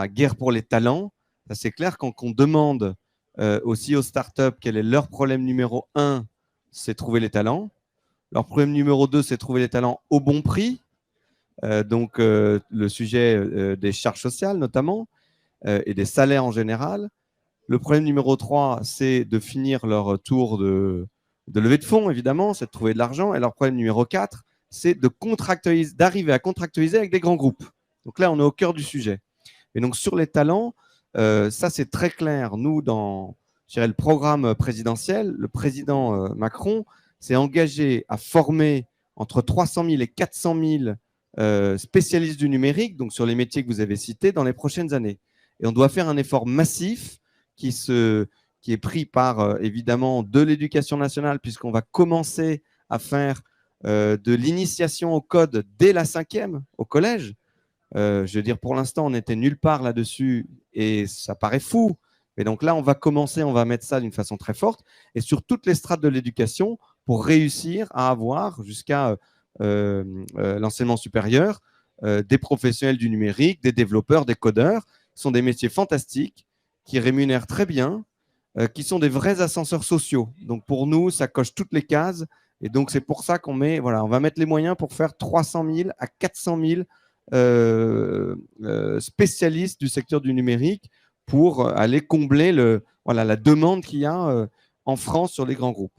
guerre pour les talents. Ça, c'est clair, quand on demande aussi aux startups quel est leur problème numéro un, c'est trouver les talents. Leur problème numéro 2, c'est trouver les talents au bon prix. Donc, le sujet des charges sociales notamment et des salaires en général. Le problème numéro 3, c'est de finir leur tour de levée de fonds, évidemment, c'est de trouver de l'argent. Et leur problème numéro 4, c'est d'arriver à contractualiser avec des grands groupes. Donc là, on est au cœur du sujet. Et donc, sur les talents, ça, c'est très clair. Nous, dans le programme présidentiel, le président Macron s'est engagé à former entre 300 000 et 400 000 spécialistes du numérique, donc sur les métiers que vous avez cités, dans les prochaines années. Et on doit faire un effort massif qui est pris par, évidemment, de l'éducation nationale, puisqu'on va commencer à faire de l'initiation au code dès la 5e, au collège. Je veux dire, pour l'instant, on n'était nulle part là-dessus et ça paraît fou. Mais donc là, on va commencer, on va mettre ça d'une façon très forte et sur toutes les strates de l'éducation pour réussir à avoir jusqu'à l'enseignement supérieur des professionnels du numérique, des développeurs, des codeurs. Ce sont des métiers fantastiques qui rémunèrent très bien, qui sont des vrais ascenseurs sociaux. Donc pour nous, ça coche toutes les cases. Et donc c'est pour ça qu'on on va mettre les moyens pour faire 300 000 à 400 000 spécialistes du secteur du numérique pour aller combler la demande qu'il y a en France sur les grands groupes.